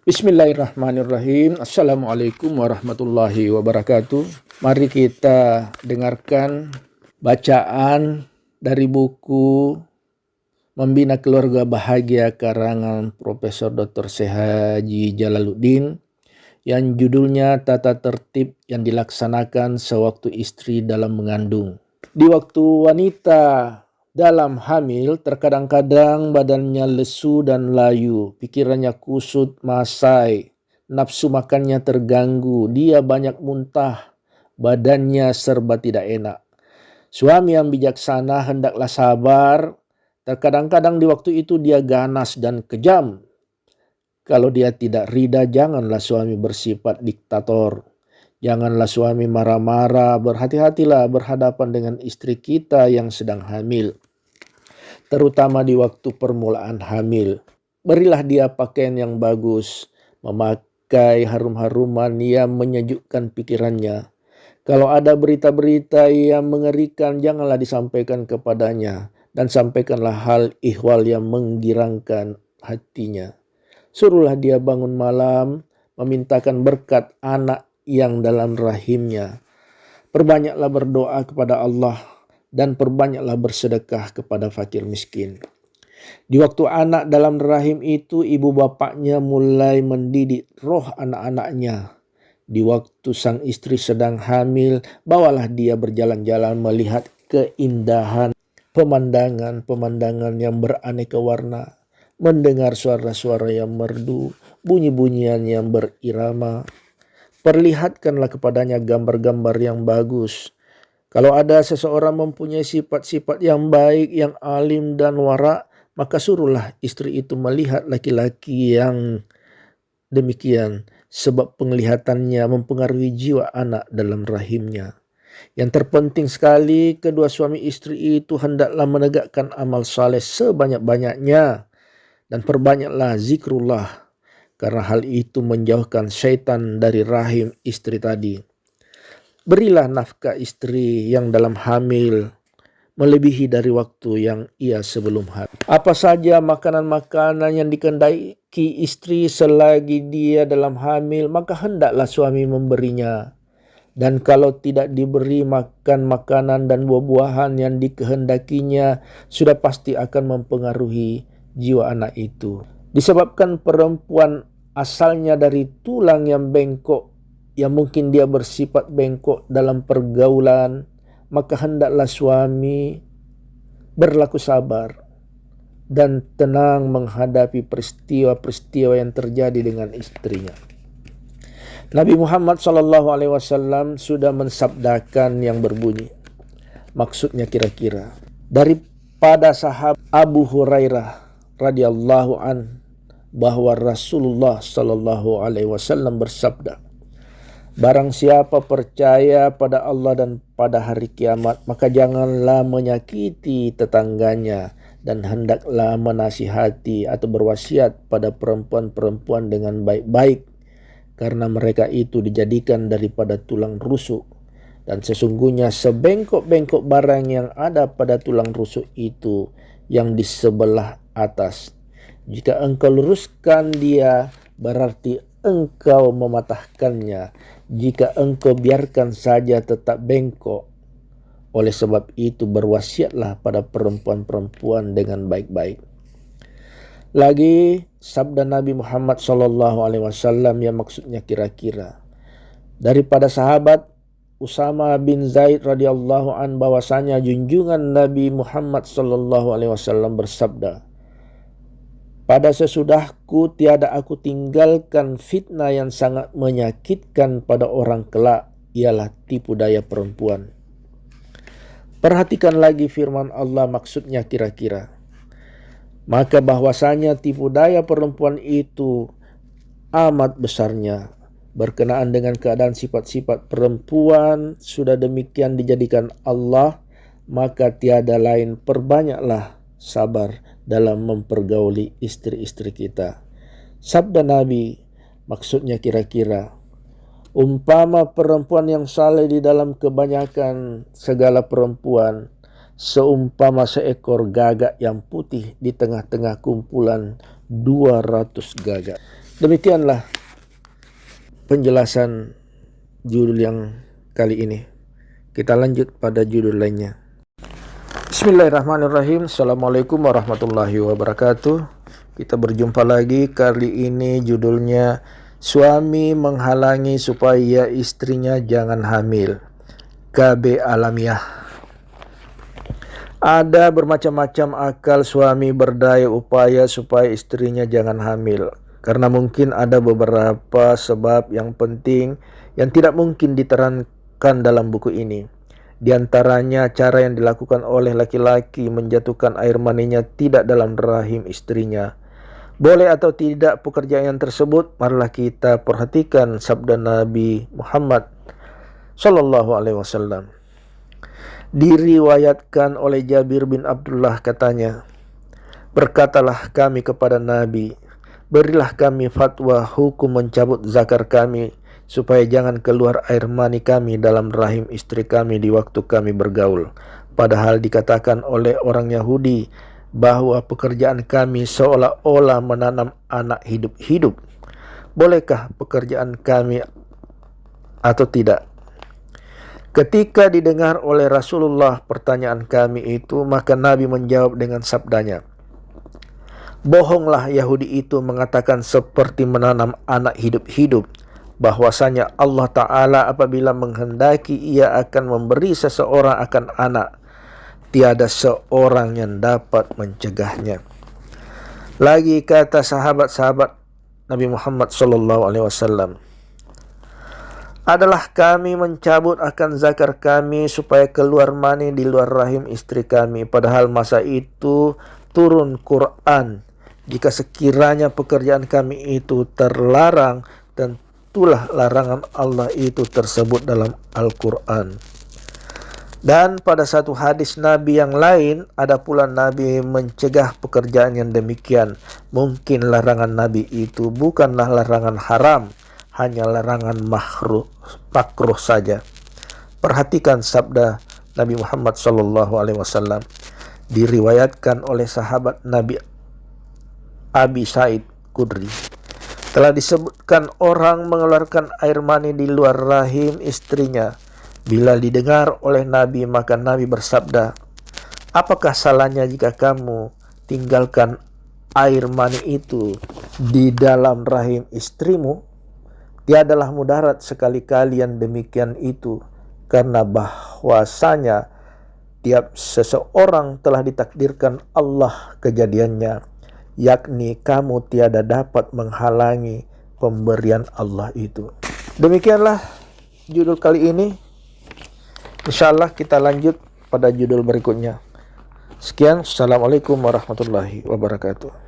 Bismillahirrahmanirrahim. Assalamualaikum warahmatullahi wabarakatuh. Mari kita dengarkan bacaan dari buku Membina Keluarga Bahagia karangan Profesor Dr. Syekh Haji Jalaluddin yang judulnya Tata Tertib yang dilaksanakan sewaktu istri dalam mengandung. Di waktu wanita dalam hamil, terkadang-kadang badannya lesu dan layu, pikirannya kusut masai, nafsu makannya terganggu, dia banyak muntah, badannya serba tidak enak. Suami yang bijaksana hendaklah sabar, terkadang-kadang di waktu itu dia ganas dan kejam. Kalau dia tidak rida, janganlah suami bersifat diktator. Janganlah suami marah-marah, berhati-hatilah berhadapan dengan istri kita yang sedang hamil. Terutama di waktu permulaan hamil. Berilah dia pakaian yang bagus, memakai harum-haruman yang menyejukkan pikirannya. Kalau ada berita-berita yang mengerikan, janganlah disampaikan kepadanya, dan sampaikanlah hal ihwal yang menggirangkan hatinya. Suruhlah dia bangun malam, memintakan berkat anak yang dalam rahimnya. Perbanyaklah berdoa kepada Allah, dan perbanyaklah bersedekah kepada fakir miskin. Di waktu anak dalam rahim itu, ibu bapaknya mulai mendidik roh anak-anaknya. Di waktu sang istri sedang hamil, bawalah dia berjalan-jalan melihat keindahan pemandangan yang beraneka warna, mendengar suara-suara yang merdu, bunyi-bunyian yang berirama. Perlihatkanlah kepadanya gambar-gambar yang bagus. Kalau ada seseorang mempunyai sifat-sifat yang baik, yang alim dan wara, maka suruhlah istri itu melihat laki-laki yang demikian, sebab penglihatannya mempengaruhi jiwa anak dalam rahimnya. Yang terpenting sekali, kedua suami istri itu hendaklah menegakkan amal saleh sebanyak-banyaknya, dan perbanyaklah zikrullah, karena hal itu menjauhkan syaitan dari rahim istri tadi. Berilah nafkah istri yang dalam hamil melebihi dari waktu yang ia sebelum hamil. Apa saja makanan-makanan yang dikehendaki istri selagi dia dalam hamil, maka hendaklah suami memberinya. Dan kalau tidak diberi makan makanan dan buah-buahan yang dikehendakinya, sudah pasti akan mempengaruhi jiwa anak itu. Disebabkan perempuan asalnya dari tulang yang bengkok, yang mungkin dia bersifat bengkok dalam pergaulan, maka hendaklah suami berlaku sabar dan tenang menghadapi peristiwa-peristiwa yang terjadi dengan istrinya. Nabi Muhammad SAW sudah mensabdakan yang berbunyi, maksudnya kira-kira, daripada sahabat Abu Hurairah radhiyallahu an, bahwa Rasulullah SAW bersabda, barang siapa percaya pada Allah dan pada hari kiamat, maka janganlah menyakiti tetangganya, dan hendaklah menasihati atau berwasiat pada perempuan-perempuan dengan baik-baik, karena mereka itu dijadikan daripada tulang rusuk. Dan sesungguhnya sebengkok-bengkok barang yang ada pada tulang rusuk itu yang di sebelah atas, jika engkau luruskan dia, berarti engkau mematahkannya. Jika engkau biarkan saja, tetap bengkok. Oleh sebab itu berwasiatlah pada perempuan-perempuan dengan baik-baik. Lagi sabda Nabi Muhammad SAW yang maksudnya kira-kira, daripada sahabat Usama bin Zaid radhiyallahu an, bahwasanya junjungan Nabi Muhammad SAW bersabda, pada sesudahku tiada aku tinggalkan fitnah yang sangat menyakitkan pada orang kelak, ialah tipu daya perempuan. Perhatikan lagi firman Allah, maksudnya kira-kira, maka bahwasanya tipu daya perempuan itu amat besarnya. Berkenaan dengan keadaan sifat-sifat perempuan sudah demikian dijadikan Allah, maka tiada lain perbanyaklah sabar dalam mempergauli istri-istri kita. Sabda Nabi, maksudnya kira-kira, umpama perempuan yang saleh di dalam kebanyakan segala perempuan, seumpama seekor gagak yang putih di tengah-tengah kumpulan 200 gagak. Demikianlah penjelasan judul yang kali ini. Kita lanjut pada judul lainnya. Bismillahirrahmanirrahim. Assalamualaikum warahmatullahi wabarakatuh. Kita berjumpa lagi, kali ini judulnya suami menghalangi supaya istrinya jangan hamil. KB alamiah. Ada bermacam-macam akal suami berdaya upaya supaya istrinya jangan hamil. Karena mungkin ada beberapa sebab yang penting yang tidak mungkin diterangkan dalam buku ini. Di antaranya cara yang dilakukan oleh laki-laki menjatuhkan air maninya tidak dalam rahim istrinya. Boleh atau tidak pekerjaan yang tersebut? Marilah kita perhatikan sabda Nabi Muhammad Sallallahu Alaihi Wasallam. Diriwayatkan oleh Jabir bin Abdullah katanya, berkatalah kami kepada Nabi, berilah kami fatwa hukum mencabut zakar kami supaya jangan keluar air mani kami dalam rahim istri kami di waktu kami bergaul. Padahal dikatakan oleh orang Yahudi bahwa pekerjaan kami seolah-olah menanam anak hidup-hidup. Bolehkah pekerjaan kami atau tidak? Ketika didengar oleh Rasulullah pertanyaan kami itu, maka Nabi menjawab dengan sabdanya, bohonglah Yahudi itu mengatakan seperti menanam anak hidup-hidup, bahwasanya Allah Ta'ala apabila menghendaki ia akan memberi seseorang akan anak, tiada seorang yang dapat mencegahnya. Lagi kata sahabat-sahabat Nabi Muhammad SAW, adalah kami mencabut akan zakar kami supaya keluar mani di luar rahim istri kami. Padahal masa itu turun Quran. Jika sekiranya pekerjaan kami itu terlarang, tentulah larangan Allah itu tersebut dalam Al-Quran. Dan pada satu hadis Nabi yang lain, ada pula Nabi mencegah pekerjaan yang demikian. Mungkin larangan Nabi itu bukanlah larangan haram, hanya larangan makruh saja. Perhatikan sabda Nabi Muhammad SAW. Diriwayatkan oleh sahabat Nabi Abi Sa'id Khudri. Telah disebutkan orang mengeluarkan air mani di luar rahim istrinya. Bila didengar oleh Nabi, maka Nabi bersabda, apakah salahnya jika kamu tinggalkan air mani itu di dalam rahim istrimu? Tiadalah mudarat sekali-kali yang demikian itu, karena bahwasanya tiap seseorang telah ditakdirkan Allah kejadiannya, yakni kamu tiada dapat menghalangi pemberian Allah itu. Demikianlah judul kali ini. Insyaallah kita lanjut pada judul berikutnya. Sekian, assalamualaikum warahmatullahi wabarakatuh.